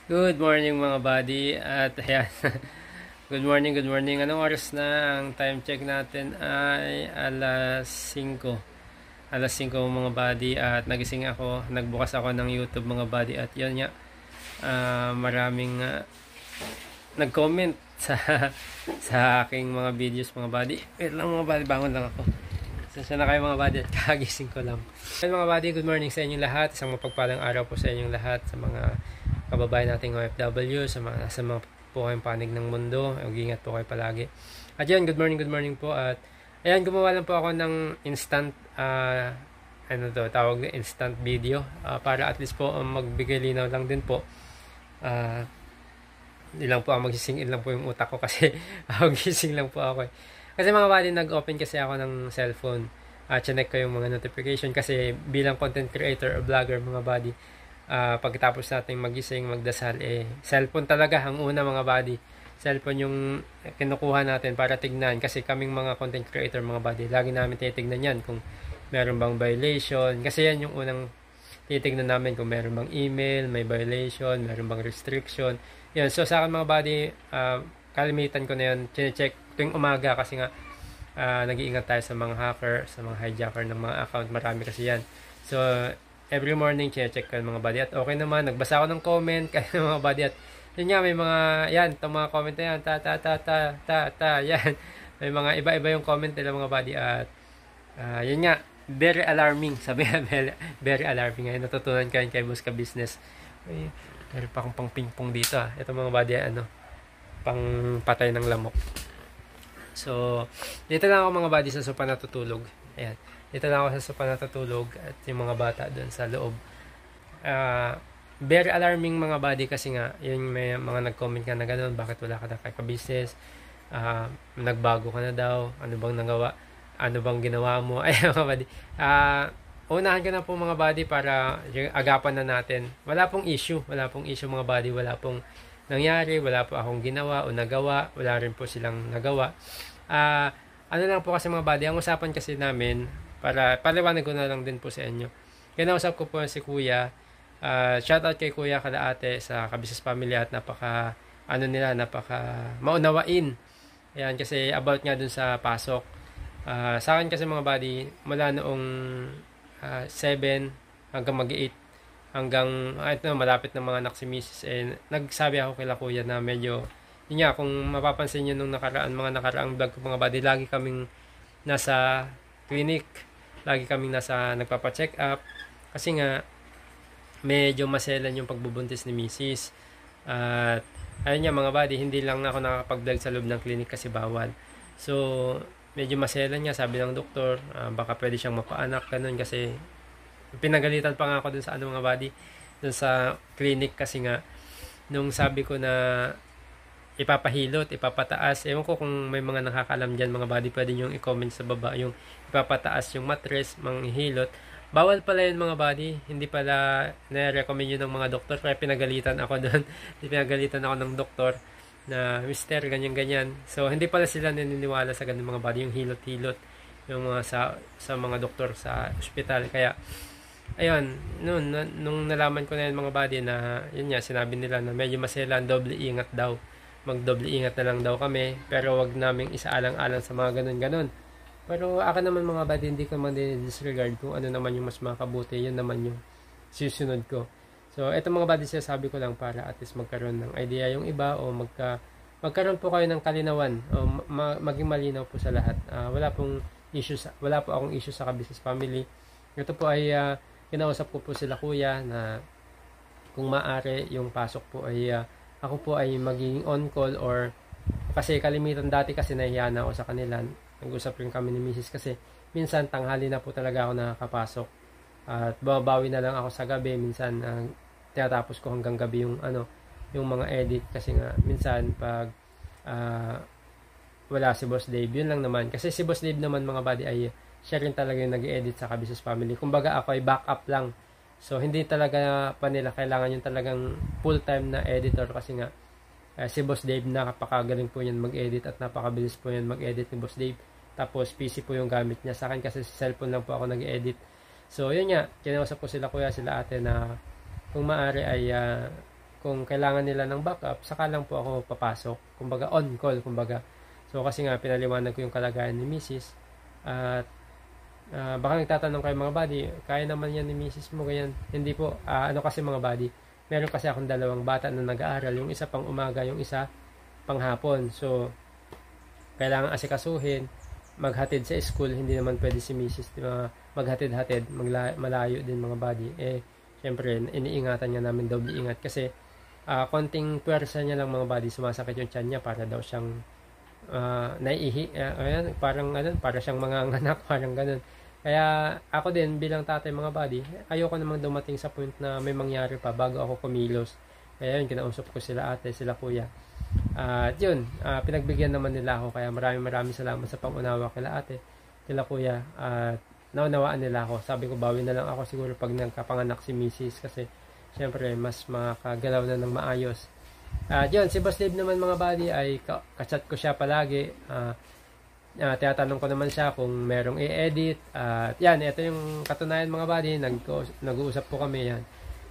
Good morning mga buddy at ayan. Good morning. Anong oras na? Ang time check natin ay alas 5. Alas 5 mga buddy at nagising ako. Nagbukas ako ng YouTube mga buddy at yun nga. Maraming nag-comment sa sa aking mga videos mga buddy. Wait lang mga buddy, bangon lang ako. Sasya na kayo mga buddy at kagising ko lang. Well, mga buddy, good morning sa inyong lahat. Isang mapagpalang araw po sa inyong lahat, sa mga kababayan nating OFW, sa mga po kayong panig ng mundo. Mag-ingat po kayo palagi. At yan, good morning po. At ayan, gumawa lang po ako ng instant tawag na instant video para at least po magbigay linaw lang din po. Hindi lang po ako magsisingin lang po yung utak ko kasi gising lang po ako. Kasi mga buddy, nag-open kasi ako ng cellphone. Chinek ko yung mga notification kasi bilang content creator o vlogger mga buddy, pagkatapos nating magising, magdasal, cellphone talaga ang una mga buddy. Cellphone yung kinukuha natin para tignan kasi kaming mga content creator mga buddy, lagi namin titignan yan kung meron bang violation. Kasi yan yung unang titignan namin kung meron bang email, may violation, meron bang restriction. Yan. So sa akin mga buddy, kalimitan ko na yun, chinecheck tuwing umaga kasi nga nag-iingat tayo sa mga hacker, sa mga hijacker ng mga account. Marami kasi yan. So every morning check ko yung mga buddy at okay naman, nagbasa ako ng comment kaya mga buddy at yun nga, may mga yan, itong mga comment na yan, yan, may mga iba-iba yung comment nila mga buddy at yun nga, very alarming, sabi nga, very alarming. Ngayon natutunan ko yun kay Boss Ka Business. Meron pa akong pang ping-pong dito ito mga buddy, pang patay ng lamok. So dito lang ako mga buddy sa sopa natutulog. Ayan, dito lang ako sa sopa natutulog at yung mga bata doon sa loob. Very alarming mga buddy kasi nga yun, may mga nag-comment ka na gano'n, bakit wala ka na kay ka-business, nagbago ka na daw, ano bang ginawa mo. Ay mga buddy, unahan ka na po mga buddy para agapan na natin. Wala pong issue mga buddy, wala pong nangyari, wala po akong ginawa o nagawa, wala rin po silang nagawa. Ano lang po kasi mga buddy, ang usapan kasi namin, para paliwanag ko na lang din po sa inyo. Kinausap ko po si Kuya, shoutout kay Kuya Kalaate sa Ka-Business Family at napaka maunawain. Ayan, kasi about nga dun sa pasok. Sa akin kasi mga buddy, mula noong 7 hanggang mag-8, hanggang malapit na mga anak si Mrs. Nagsabi ako kay Kuya na medyo yun nga, kung mapapansin nyo nung mga nakaraang vlog ko mga buddy, lagi kaming nasa clinic, lagi kaming nagpapa-check up kasi nga medyo maselan yung pagbubuntis ni Mrs. At ayun nga mga buddy, hindi lang ako nakakapag-vlog sa loob ng clinic kasi bawal. So medyo maselan niya, sabi ng doktor, baka pwede siyang mapaanak ganun, kasi pinagalitan pa nga ako dun sa mga buddy, dun sa clinic kasi nga nung sabi ko na ipapahilot, ipapataas, ewan ko kung may mga nakakalam dyan mga buddy, pwede nyo i-comment sa baba yung ipapataas yung mattress, manghihilot. Bawal pala yun mga buddy, hindi pala na-recommend yun ng mga doktor, kaya pinagalitan ako doon. Pinagalitan ako ng doktor na mister, ganyan. So hindi pala sila naniniwala sa ganun mga buddy, yung hilot-hilot yung mga sa mga doktor sa ospital. Kaya ayun, nung nalaman ko na yun mga buddy, na yun nga, sinabi nila na medyo maselan, doble ingat daw, magdoble ingat na lang daw kami, pero wag naming isaalang-alang sa mga ganun. Pero akin naman mga buddy, hindi ko man disregard kung ano naman yung mas makabuti, yun naman yung susunod ko. So eto mga buddy, sabi ko lang para at least magkaroon ng idea yung iba, o magkaroon po kayo ng kalinawan, o maging malinaw po sa lahat. Wala po akong issue sa Ka-Business Family. Ito po ay kinausap ko po sila Kuya na kung maaari yung pasok po ay ako po ay maging on call, or kasi kalimitan dati kasi nahiya na ako sa kanila. Nag-usap rin kami ni Mrs. kasi minsan tanghali na po talaga ako nakakapasok at bumabawi na lang ako sa gabi. Minsan tinatapos ko hanggang gabi yung mga edit, kasi nga minsan pag wala si Boss Dave, yun lang naman. Kasi si Boss Dave naman mga buddy ay siya rin talaga yung nag-edit sa Ka-Business Family. Kumbaga ako ay backup lang. So hindi talaga pa nila kailangan yung talagang full-time na editor, kasi nga si Boss Dave napakagaling po yan mag-edit at napakabilis po yan mag-edit ni Boss Dave. Tapos PC po yung gamit niya. Sa akin kasi sa cellphone lang po ako nag-edit. So yun nga, kinausap ko sila Kuya, sila Ate, na kung maaari ay kung kailangan nila ng backup, saka lang po ako papasok. Kumbaga on call, kumbaga. So kasi nga pinaliwanag ko yung kalagayan ni Mrs. At baka nagtatanong kayo mga buddy, kaya naman yan ni Mrs. mo, ganyan. Hindi po, ano kasi mga buddy, meron kasi akong dalawang bata na nag-aaral, yung isa pang umaga, yung isa pang hapon. So, kailangan asikasuhin, maghatid sa school, hindi naman pwede si Mrs. Maghatid-hatid, malayo din mga buddy. Syempre, iniingatan niya namin doble ingat kasi konting pwersa niya lang mga buddy, sumasakit yung tiyan niya para daw siyang naiihi. Ayan, para siyang mga anak, parang ganun. Kaya ako din bilang tatay mga buddy, ayoko namang dumating sa point na may mangyari pa bago ako kumilos. Kaya yun, kinausap ko sila ate, sila kuya. At yun, pinagbigyan naman nila ako. Kaya maraming salamat sa pangunawa kila ate, kila kuya. At naunawaan nila ako. Sabi ko, bawi na lang ako siguro pag nagkapanganak si Mrs. Kasi syempre, mas makagalaw na ng maayos. At yun, si Boss Dave naman mga buddy ay kachat ko siya palagi. Tinatanong ko naman siya kung merong i-edit. At yan, ito yung katunayan mga buddy. Nag-uusap po kami yan.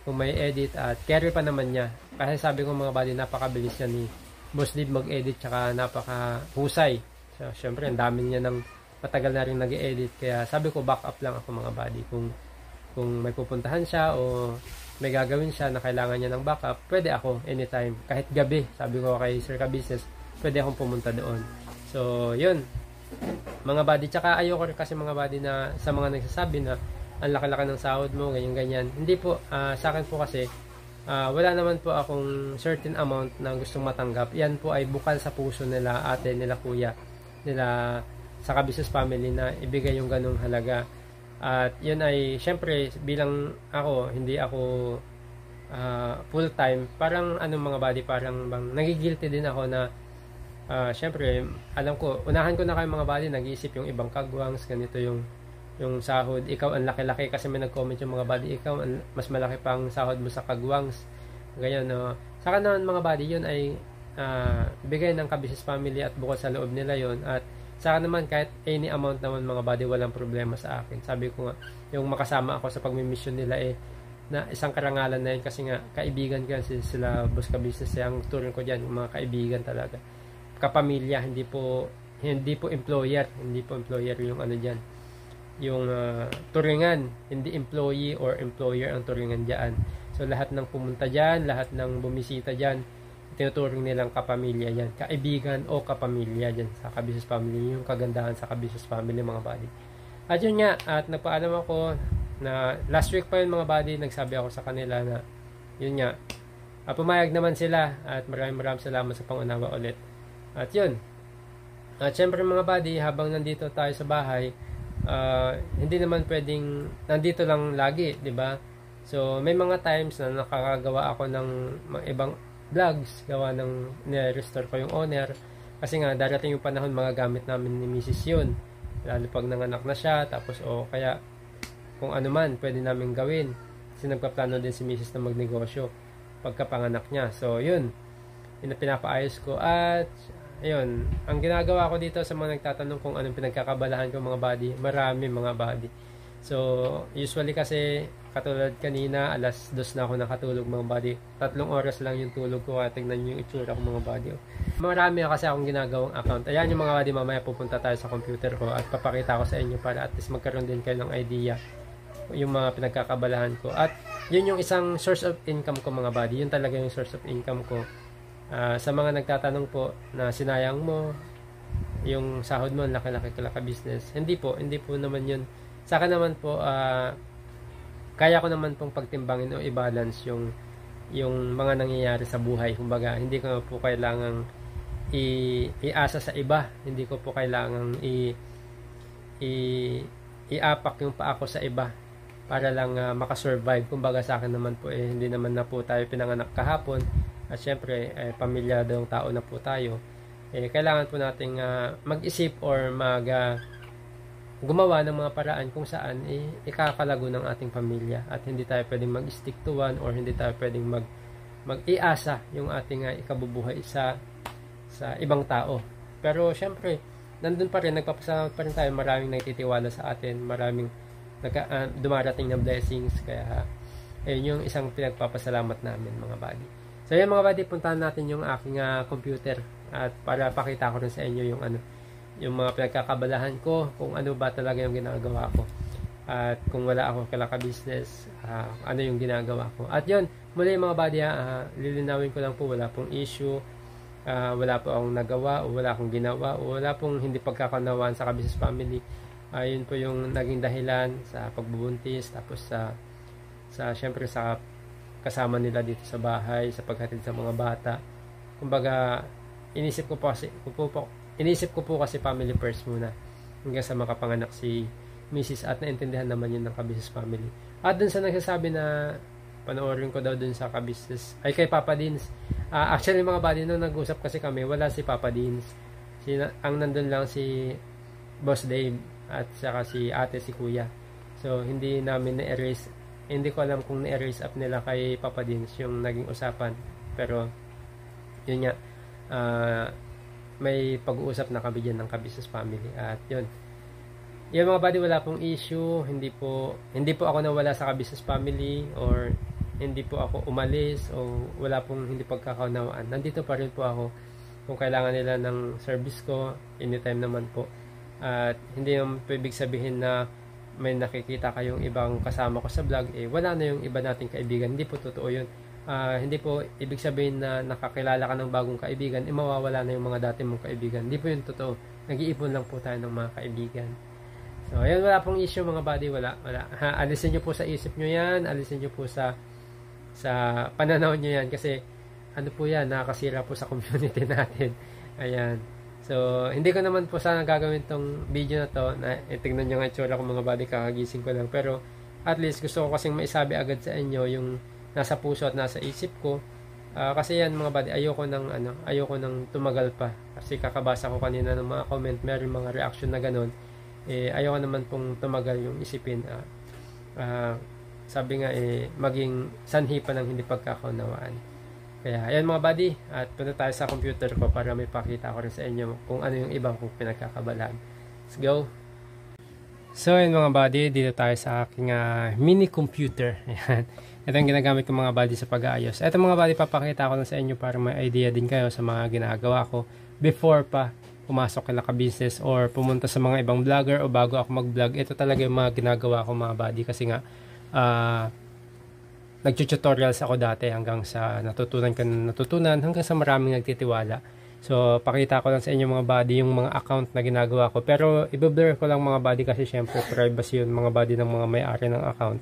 Kung may edit at carry pa naman niya. Kasi sabi ko mga buddy, napakabilis niya ni Boss Dave mag-edit, tsaka napakahusay. So, syempre, ang dami niya ng matagal na rin nag-edit. Kaya sabi ko, back up lang ako mga buddy. Kung may pupuntahan siya o may gagawin siya na kailangan niya ng backup, pwede ako anytime. Kahit gabi, sabi ko kay Sir Ka-Business, pwede akong pumunta doon. So, yun. Mga buddy, tsaka ayoko rin kasi mga buddy na sa mga nagsasabi na ang laki-laki ng sahod mo, ganyan-ganyan. Hindi po, sa akin po kasi, wala naman po akong certain amount na gustong matanggap. Yan po ay bukal sa puso nila, ate, nila kuya, nila sa Ka-Business family na ibigay yung ganung halaga. At yun ay, syempre, bilang ako, hindi ako full-time, parang mga buddy, parang bang nagigilty din ako na syempre, alam ko, unahan ko na kayo mga buddy, nag-iisip yung ibang kagwangs, ganito yung sahod, ikaw ang laki-laki kasi may nag-comment yung mga buddy, ikaw mas malaki pang sahod mo sa kagwangs, ganyan, no. Saka naman mga buddy, yun ay bigay ng Ka-Business family at bukod sa loob nila yun. At saka naman kahit any amount naman mga buddy, walang problema sa akin. Sabi ko nga, yung makasama ako sa pagmi-mission nila na isang karangalan na yun kasi nga kaibigan ko sila Boss Ka-Business, ang turing ko dyan, yung mga kaibigan talaga, kapamilya, hindi po employer, yung dyan, yung turingan, hindi employee or employer ang turingan dyan. So lahat ng pumunta dyan, lahat ng bumisita dyan, tinuturing nilang kapamilya yan, kaibigan o kapamilya dyan sa Ka-Business family. Yung kagandahan sa Ka-Business family mga buddy. At yun nga, at nagpaalam ako na last week pa yun mga buddy, nagsabi ako sa kanila na yun nga, pumayag naman sila at maraming salamat sa pangunawa ulit. At yun, at syempre mga buddy, habang nandito tayo sa bahay, hindi naman pwedeng nandito lang lagi, di ba? So may mga times na nakakagawa ako ng mga ibang vlogs, gawa ng nire-restore ko yung owner kasi nga darating yung panahon mga gamit namin ni Mrs. yun, lalo pag nanganak na siya, tapos kaya kung ano man pwede namin gawin kasi nagpaplano din si Mrs. na magnegosyo pagkapanganak niya. So yun, pinapaayos ko. At ayun, ang ginagawa ko dito sa mga nagtatanong kung anong pinagkakabalahan ko mga buddy, marami mga buddy. So, usually kasi, katulad kanina, 2:00 na ako nakatulog mga buddy. 3 oras lang yung tulog ko, kaya tignan nyo yung itsura ko mga buddy. Marami kasi akong ginagawang account. Ayan yung mga buddy, mamaya pupunta tayo sa computer ko at papakita ko sa inyo para at least magkaroon din kayo ng idea yung mga pinagkakabalahan ko. At yun yung isang source of income ko mga buddy. Yun talaga yung source of income ko. Sa mga nagtatanong po na sinayang mo yung sahod mo, laki-laki Ka-Business, hindi po naman yun. Sa akin naman po, kaya ko naman pong pagtimbangin o i-balance yung mga nangyayari sa buhay. Kumbaga, hindi ko po kailangang iasa sa iba, hindi ko po kailangang iapak yung paa ko sa iba para lang makasurvive. Kumbaga sa akin naman po, hindi naman na po tayo pinanganak kahapon. At syempre, pamilyadong tao na po tayo. Kailangan po nating mag-isip or gumawa ng mga paraan kung saan ikakalago ng ating pamilya. At hindi tayo pwedeng mag-stick to one or hindi tayo pwedeng mag-iasa yung ating ikabubuhay sa ibang tao. Pero syempre, nandun pa rin, nagpapasalamat pa rin tayo. Maraming nagtitiwala sa atin, maraming dumarating na blessings. Kaya, ayun yung isang pinagpapasalamat namin mga buddy. So yan mga buddy, puntahan natin yung aking computer at para pakita ko rin sa inyo yung yung mga pinagkakabalahan ko, kung ano ba talaga yung ginagawa ko. At kung wala ako kalaka-business, ano yung ginagawa ko. At yun, muli mga buddy, lilinawin ko lang po, wala pong issue, wala po akong nagawa, o wala akong ginawa, o wala pong hindi pagkakanawaan sa ka-business family. Yun po yung naging dahilan sa pagbubuntis, tapos syempre sa kasama nila dito sa bahay, sa paghatid sa mga bata. Kumbaga, inisip ko po kasi family first muna hanggang sa makapanganak si Mrs. at naintindihan naman yun ng ka-business family. At dun sa nagsasabi na panoorin ko daw dun sa ka-business, ay kay Papa Dins. Actually mga buddy, nung nag-usap kasi kami, wala si Papa Dins. Ang nandun lang si Boss Dave at saka si ate, si kuya. So hindi namin na-erase. Hindi ko alam kung na-erase up nila kay Papa Dins yung naging usapan. Pero yun nga, may pag-uusap na kami dyan ng ka-business family. At yun, yung mga buddy, wala pong issue. Hindi po ako nawala sa ka-business family, or hindi po ako umalis, o wala pong hindi pagkakaunawaan. Nandito pa rin po ako kung kailangan nila ng service ko, anytime naman po. At hindi naman po ibig sabihin na may nakikita kayong ibang kasama ko sa vlog, wala na yung iba nating kaibigan. Hindi po totoo yun. Hindi po ibig sabihin na nakakilala ka ng bagong kaibigan, mawawala na yung mga dati mong kaibigan. Hindi po yun totoo. Nag-iipon lang po tayo ng mga kaibigan. So, ayun, wala pong issue mga buddy, wala. Alisin nyo po sa isip nyo yan, alisin nyo po sa pananaw nyo yan, kasi ano po yan, nakakasira po sa community natin. Ayan. So, hindi ko naman po sana gagawin tong video na to, na tingnan nyo nga itsura ko mga buddy, kakagising ko lang. Pero, at least gusto ko kasing maisabi agad sa inyo yung nasa puso at nasa isip ko. Kasi yan mga buddy, ayoko nang tumagal pa. Kasi kakabasa ko kanina ng mga comment, meron mga reaction na ganun. Ayoko naman pong tumagal yung isipin. Sabi nga maging sanhi pa ng hindi pagkakaunawaan. Kaya ayan mga buddy, at punta tayo sa computer ko para may pakita ko rin sa inyo kung ano yung ibang kong pinagkakabalaan. Let's go! So ayan mga buddy, dito tayo sa aking mini computer. Ayan. Ito yung ginagamit ko mga buddy sa pag-aayos. Ito mga buddy, papakita ko lang sa inyo para may idea din kayo sa mga ginagawa ko before pa pumasok ka ka-business or pumunta sa mga ibang vlogger o bago ako mag-vlog. Ito talaga yung mga ginagawa ko mga buddy, kasi nga nag-tutorials ako dati hanggang sa natutunan hanggang sa maraming nagtitiwala. So pakita ko lang sa inyo mga buddy yung mga account na ginagawa ko, pero i-blur ko lang mga buddy kasi syempre privacy yun mga buddy ng mga may-ari ng account.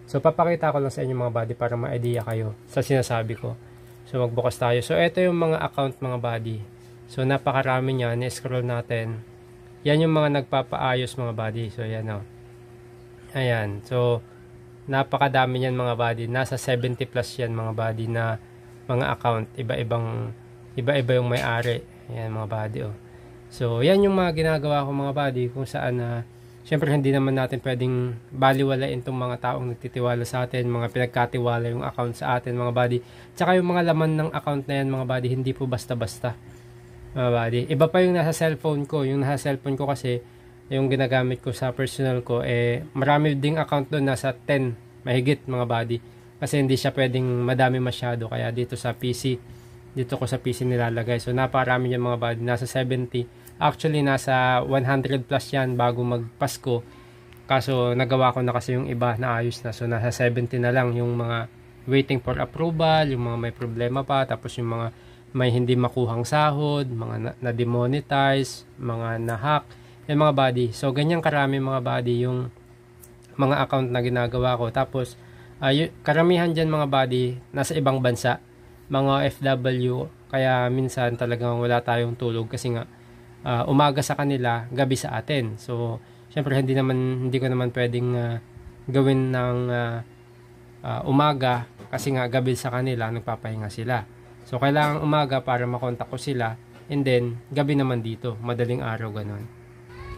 So papakita ko lang sa inyo mga buddy para ma-idea kayo sa sinasabi ko. So magbukas tayo. So ito yung mga account mga buddy. So napakarami niyan, i-scroll natin. Yan yung mga nagpapaayos mga buddy. So yan o. Ayan. So napakadami niyan mga buddy. Nasa 70 plus yan mga buddy na mga account. Iba-iba yung may-ari. Ayan mga buddy o. So yan yung mga ginagawa ko mga buddy, kung saan syempre hindi naman natin pwedeng baliwalain itong mga taong nagtitiwala sa atin, mga pinagkatiwala yung account sa atin mga buddy. Tsaka yung mga laman ng account na yan mga buddy, hindi po basta-basta mga buddy. Iba pa yung nasa cellphone ko. Yung nasa cellphone ko kasi, yung ginagamit ko sa personal ko, marami ding account doon, nasa 10 mahigit mga buddy. Kasi hindi siya pwedeng madami masyado. Kaya dito sa PC, dito ko sa PC nilalagay. So naparami yan mga buddy, nasa 70. Actually, nasa 100 plus yan bago magpasko. Kaso, nagawa ko na kasi yung iba na ayos na. So, nasa 70 na lang yung mga waiting for approval, yung mga may problema pa, tapos yung mga may hindi makuhang sahod, mga na-demonetize, mga na-hack, yung mga buddy. So, ganyan karami mga buddy yung mga account na ginagawa ko. Tapos, karamihan dyan mga buddy, nasa ibang bansa, mga FW, kaya minsan talagang wala tayong tulog kasi nga, umaga sa kanila, gabi sa atin. So, syempre hindi ko naman pwedeng gawin ng umaga kasi nga gabi sa kanila, nagpapahinga sila. So, kailangan umaga para makontak ko sila, and then gabi naman dito, madaling araw ganun.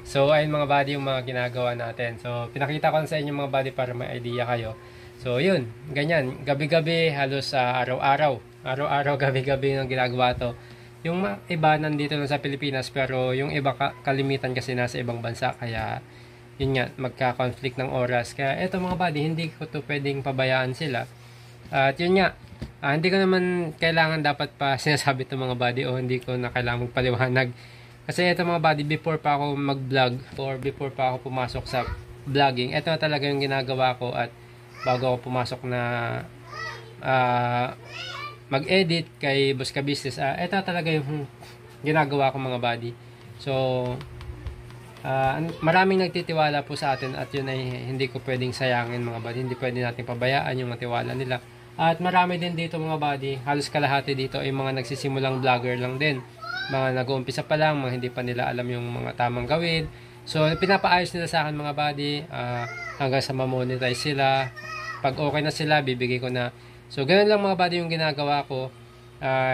So, ayun mga buddy yung mga ginagawa natin. So, pinakita ko lang sa inyo mga buddy para may idea kayo. So, yun, ganyan, gabi-gabi, halos araw-araw, gabi-gabi ng ginagawa to. Yung iba nandito lang sa Pilipinas, pero yung iba kalimitan kasi nasa ibang bansa, kaya yun nga, magka-conflict ng oras. Kaya eto mga buddy, hindi ko to pwedeng pabayaan sila. At yun nga, Hindi ko naman kailangan dapat pa sinasabi ito mga buddy, o hindi ko na kailangan magpaliwanag. Kasi ito mga buddy, before pa ako mag-vlog or before pa ako pumasok sa vlogging, ito na talaga yung ginagawa ko. At bago ako pumasok na mag-edit kay Boss Ka Business, ito talaga yung ginagawa ko mga buddy. So maraming nagtitiwala po sa atin, at yun ay hindi ko pwedeng sayangin mga buddy. Hindi pwede natin pabayaan yung matiwala nila. At marami din dito mga buddy, halos kalahati dito ay mga nagsisimulang vlogger lang din, mga nag-uumpisa pa lang, mga hindi pa nila alam yung mga tamang gawin. So pinapaayos nila sa akin mga buddy, hanggang sa ma-monetize sila. Pag okay na sila, bibigay ko na. So ganun lang mga buddy yung ginagawa ko.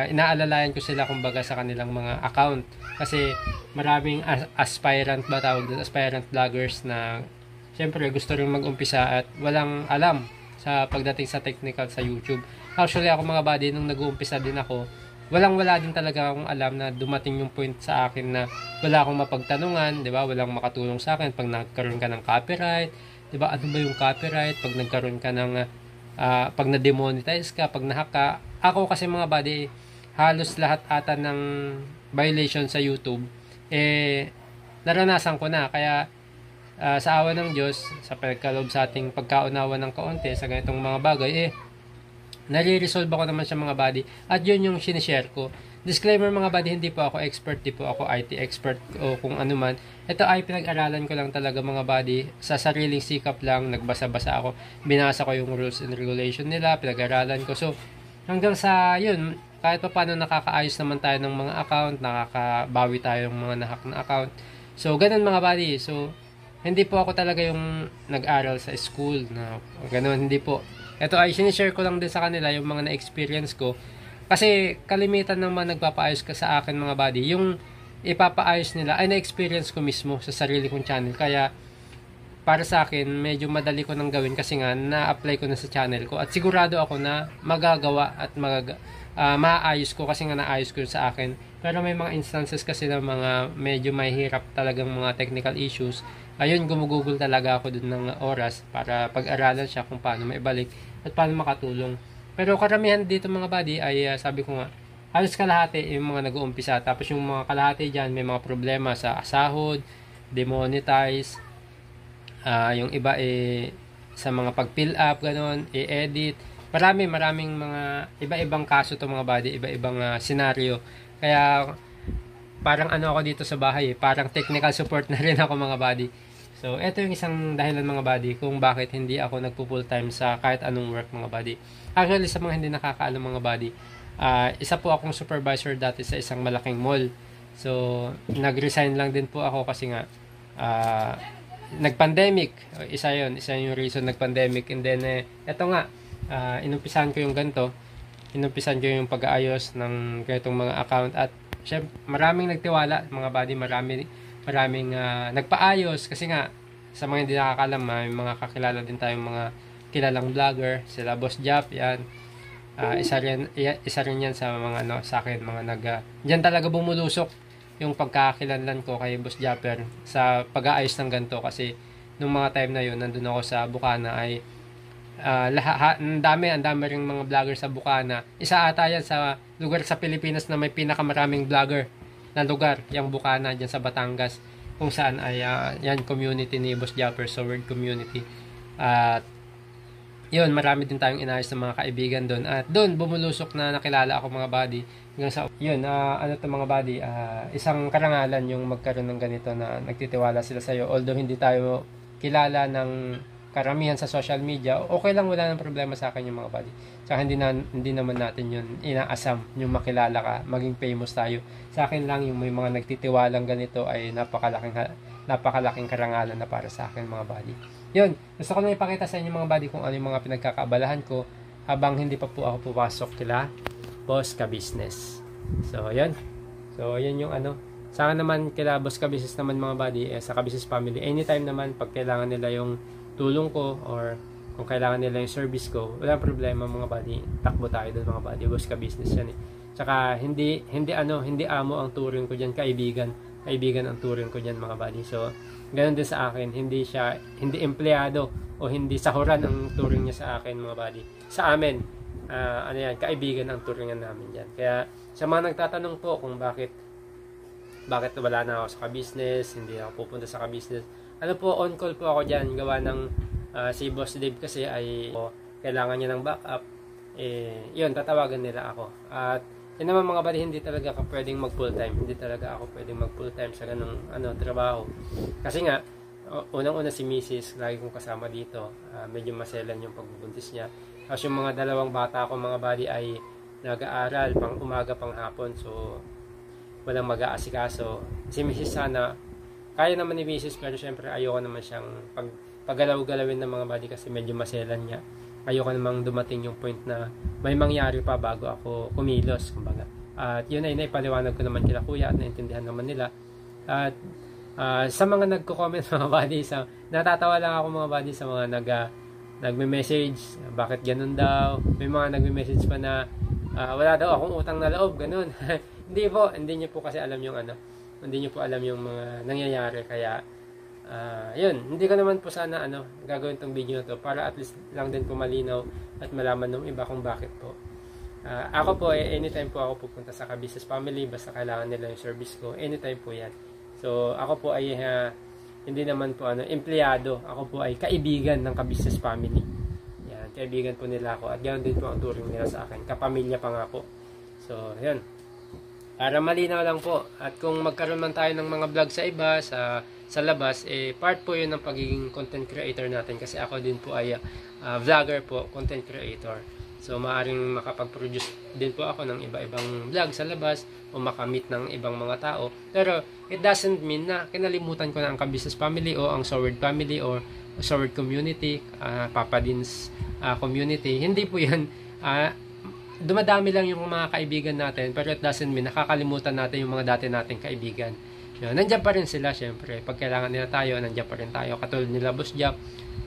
Inaalalayan ko sila kumbaga sa kanilang mga account, kasi maraming aspirant ba tawag doon, aspirant vloggers na syempre gusto rin mag-umpisa at walang alam sa pagdating sa technical sa YouTube. Actually ako mga buddy, nung nag-uumpisa din ako, wala din talaga akong alam na dumating yung point sa akin na wala akong mapagtanungan, di ba? Walang makatulong sa akin pag nagkaroon ka ng copyright, di ba? Ano ba yung copyright? Pag nagkaroon ka ng pag na-demonetize ka, pag nahack ka. Ako kasi mga buddy, halos lahat ata ng violation sa YouTube naranasan ko na. Kaya sa awa ng Diyos, sa pagkaloob sa ating pagkaunawa ng kaunti sa ganitong mga bagay, nare-resolve ako naman siya mga buddy. At yun yung sinishare ko. Disclaimer mga buddy, hindi po ako expert, di po ako IT expert o kung ano man. Ito ay pinag-aralan ko lang talaga mga buddy. Sa sariling sikap lang, nagbasa-basa ako. Binasa ko yung rules and regulation nila, pinag-aralan ko. So, hanggang sa yun, kahit pa paano nakakaayos naman tayo ng mga account, nakakabawi tayo ng mga nahack na account. So, ganun mga buddy. So, hindi po ako talaga yung nag-aral sa school na ganun, hindi po. Ito ay sinishare ko lang din sa kanila yung mga na-experience ko. Kasi kalimitan ng mga nagpapaayos ka sa akin mga buddy, yung ipapaayos nila ay na-experience ko mismo sa sarili kong channel. Kaya para sa akin, medyo madali ko nang gawin kasi nga na-apply ko na sa channel ko. At sigurado ako na magagawa at maayos ko kasi nga naayos ko sa akin. Pero may mga instances kasi na mga medyo mahirap talagang mga technical issues. Ayun, gumugugol talaga ako dun ng oras para pag-aralan siya kung paano maibalik at paano makatulong. Pero karamihan dito mga buddy ay sabi ko nga, halos kalahati yung mga nag-uumpisa. Tapos yung mga kalahati dyan may mga problema sa sahod, demonetize, yung iba sa mga pag-fill up, ganon, i-edit. Maraming mga iba-ibang kaso to mga buddy, iba-ibang senaryo. Kaya parang ano ako dito sa bahay, parang technical support na rin ako mga buddy. So, ito yung isang dahilan mga buddy kung bakit hindi ako nagpo-full time sa kahit anong work mga buddy. Actually, sa mga hindi nakakaalam mga buddy, isa po akong supervisor dati sa isang malaking mall. So, nag-resign lang din po ako kasi nga nag-pandemic. Isa yung reason nag-pandemic. And then, eto nga, inumpisan ko yung ganito. Inumpisan ko yung pag-aayos ng ganitong mga account. At syempre, maraming nagtiwala mga buddy, maraming nagpaayos kasi nga sa mga hindi nakakalam, may mga kakilala din tayong mga kilalang vlogger, sila Boss Jap, yan. Isa rin yan sa mga sa akin, mga diyan talaga bumulusok yung pagkakakilanlan ko kay Boss Japper sa pag-aayos ng ganito. Kasi nung mga time na yun, nandun ako sa Bukana, ay ang dami ring mga vlogger sa Bukana. Isa ata yan sa lugar sa Pilipinas na may pinakamaraming vlogger na lugar, yung Bukana dyan sa Batangas, kung saan ay yan community ni Boss Japper, so word community. At yun, marami din tayong inayos ng mga kaibigan doon. At doon bumulusok na nakilala ako mga buddy. Hanggang sa yun, ano to mga buddy, isang karangalan yung magkaroon ng ganito na nagtitiwala sila sa iyo. Although hindi tayo kilala ng karamihan sa social media, okay lang, wala nang problema sa akin yung mga buddy. Tsaka hindi naman natin yun inaasam yung makilala ka, maging famous tayo. Sa akin lang yung may mga nagtitiwalang ganito ay napakalaking karangalan na para sa akin mga buddy. Yun, gusto ko lang ipakita sa inyo mga buddy kung ano yung mga pinagkakaabalahan ko habang hindi pa po ako pumasok kila Boss Ka Business. So, yun. So, yun yung Sa akin naman, kila Boss Ka Business naman mga buddy, sa Ka Business Family, anytime naman pag kailangan nila yung tulong ko or kung kailangan nila yung service ko, walang problema mga buddy, takbo tayo doon mga buddy. Boss Ka Business yan Tsaka hindi amo ang turing ko diyan, kaibigan ang turing ko diyan mga buddy. So ganoon din sa akin, hindi empleyado o hindi sahuran ang turing niya sa akin mga buddy. Sa amin, ano yan, kaibigan ang turingan namin yan. Kaya sa mga nagtatanong po kung bakit wala na ako sa ka-business, hindi ako pupunta sa ka-business, ano po, on call po ako dyan, gawa ng si Boss Dave kasi ay kailangan niya ng backup, yun, tatawagan nila ako. At yun naman mga buddy, hindi talaga ako pwedeng mag full time, hindi talaga ako pwedeng mag full time sa ganung trabaho. Kasi nga, unang-una si Mrs. lagi kong kasama dito, medyo maselan yung pagbubuntis niya. Tapos yung mga dalawang bata ko mga buddy ay nag-aaral pang umaga pang hapon, so walang mag-aasikaso. Si Mrs. sana kaya naman ni Mrs. pero syempre ayoko naman siyang paggalaw-galawin ng mga buddy kasi medyo maselan niya. Ayoko namang dumating yung point na may mangyari pa bago ako kumilos, kumbaga. At yun ay naipaliwanag ko naman kila kuya at naintindihan naman nila. At sa mga nagko-comment mga buddy, natatawa lang ako mga buddy sa mga nagme-message, bakit ganun daw. May mga nagme-message pa na wala daw akong utang na loob, ganun. Hindi niyo po kasi alam yung hindi niyo po alam yung mga nangyayari, kaya yun, hindi ko naman po sana gagawin tong video na to para at least lang din po malinaw at malaman ng iba kung bakit po. Ako po anytime po ako pupunta sa ka-business family, basta kailangan nila yung service ko, anytime po yan. So ako po ay hindi naman po empleyado, ako po ay kaibigan ng ka-business family. Yan, kaibigan po nila ako at ganoon din po ang turing nila sa akin, kapamilya pa nga po. So yun, para malinaw lang po. At kung magkaroon man tayo ng mga vlog sa iba, sa labas, part po yun ng pagiging content creator natin. Kasi ako din po ay vlogger po, content creator. So maaaring makapag-produce din po ako ng iba-ibang vlog sa labas o makamit ng ibang mga tao. Pero it doesn't mean na kinalimutan ko na ang ka-business family o ang Soward family or Soward community, Papa Din's community. Hindi po yan. Dumadami lang yung mga kaibigan natin, pero it doesn't mean nakakalimutan natin yung mga dati nating kaibigan. Nandiyan pa rin sila, syempre. Pag kailangan nila tayo, nandiyan pa rin tayo. Katulad nila Boss Jack,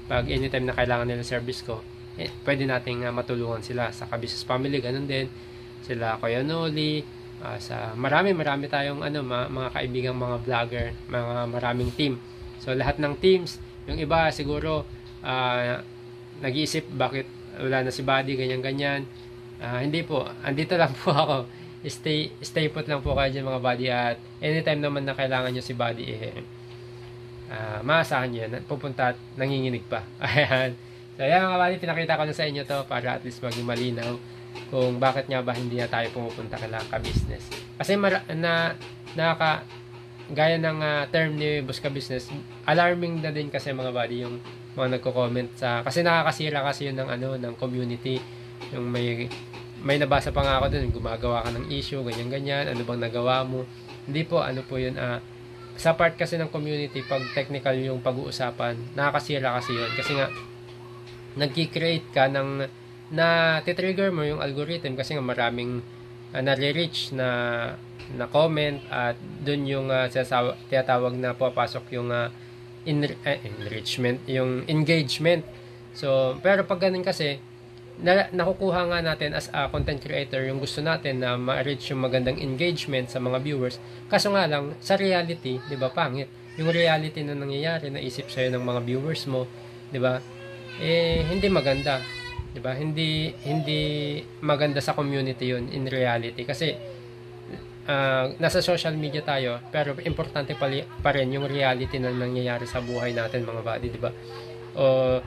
pag anytime na kailangan nila service ko, pwede nating matulungan sila. Sa ka-business family, ganun din. Sila Kuya Noli, sa marami tayong mga kaibigang mga vlogger, maraming team. So lahat ng teams, yung iba siguro nag-iisip bakit wala na si Buddy, ganyan. Hindi po, andito lang po ako. Stay put lang po kayo dyan mga buddy, at anytime naman na kailangan nyo si buddy, maasahan nyo yan, pupunta at nanginginig pa. Ayan. So ayan mga buddy, pinakita ko na sa inyo to para at least maging malinaw kung bakit nga ba hindi na tayo pumupunta ka-business. Kasi gaya ng term ni Boss Ka-Business, alarming na din kasi mga buddy yung mga nagko-comment kasi nakakasira kasi yun ng community. Yung may nabasa pa nga ako dun, gumagawa ka ng issue, ganyan, ano bang nagawa mo. Hindi po, yun, sa part kasi ng community, pag technical yung pag-uusapan, nakakasira kasi yun. Kasi nga, nag-create ka na-trigger mo yung algorithm kasi nga maraming nare-reach na comment, at dun yung tinatawag na papasok yung enrichment, yung engagement. So, pero pag ganun kasi, nakukuha nga natin as a content creator yung gusto natin na ma-reach yung magandang engagement sa mga viewers. Kaso nga lang, sa reality, di ba, pangit. Yung reality na nangyayari, naisip sa'yo ng mga viewers mo, di ba, hindi maganda. Di ba? Hindi maganda sa community yun in reality. Kasi, nasa social media tayo, pero importante pa rin yung reality na nangyayari sa buhay natin mga buddy, di ba? O,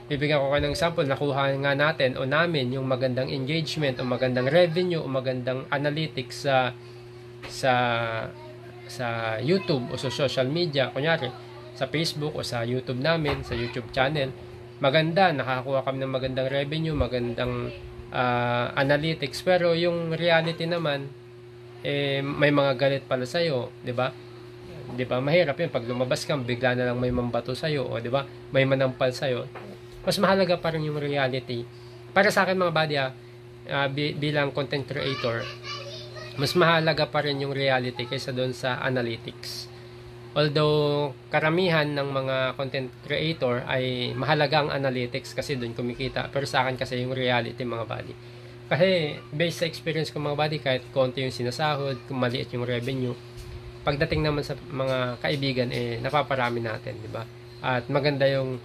bibigyan ko kayo ng example, nakuha nga natin o namin yung magandang engagement o magandang revenue o magandang analytics sa YouTube o sa social media, kunyari sa Facebook o sa YouTube namin, sa YouTube channel. Maganda, nakakuha kami ng magandang revenue, magandang analytics, pero yung reality naman may mga galit pala sa'yo, di ba? Di ba? Mahirap yun pag lumabas ka, bigla na lang may mambato sa'yo, o di ba? May manampal sa'yo. Mas mahalaga pa rin yung reality. Para sa akin mga buddy, bilang content creator, mas mahalaga pa rin yung reality kaysa doon sa analytics. Although, karamihan ng mga content creator ay mahalaga ang analytics kasi doon kumikita. Pero sa akin kasi yung reality mga buddy. Kasi based sa experience ko mga buddy, kahit konti yung sinasahod, kung maliit yung revenue, pagdating naman sa mga kaibigan, napaparami natin, di ba? At maganda yung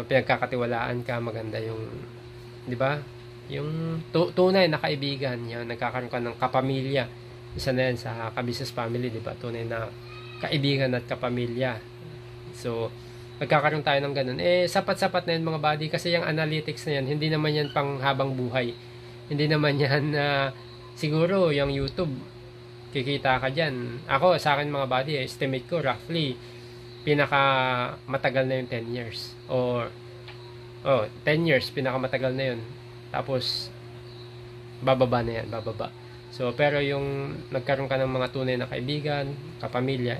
pinagkakatiwalaan ka, maganda yung, di ba? Yung tunay na kaibigan, yan, nagkakaroon ka ng kapamilya. Isa na yan sa ka-business family, di ba? Tunay na kaibigan at kapamilya. So, magkakaroon tayo ng ganun. Sapat-sapat na yun mga buddy, kasi yung analytics na yan, hindi naman yan pang habang buhay. Hindi naman yan siguro yung YouTube, kikita ka dyan. Ako, sa akin mga buddy, estimate ko roughly, pinaka matagal na yung 10 years. Or, 10 years, pinaka matagal na yun. Tapos, bababa na yan, bababa. So, pero yung nagkaroon ka ng mga tunay na kaibigan, kapamilya,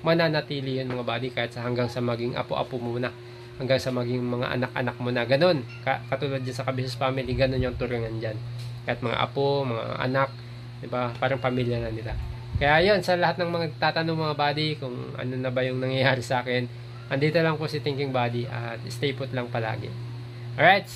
mananatili yun mga buddy, kahit hanggang sa maging apo-apo muna, hanggang sa maging mga anak-anak mo na, ganun. Katulad dyan sa ka-business family, ganun yung turingan dyan. Kahit mga apo, mga anak, diba? Parang pamilya na nila. Kaya yun, sa lahat ng mga tatanong mga buddy, kung ano na ba yung nangyayari sa akin, andito lang po si Thinking Buddy, at stay put lang palagi. Alright?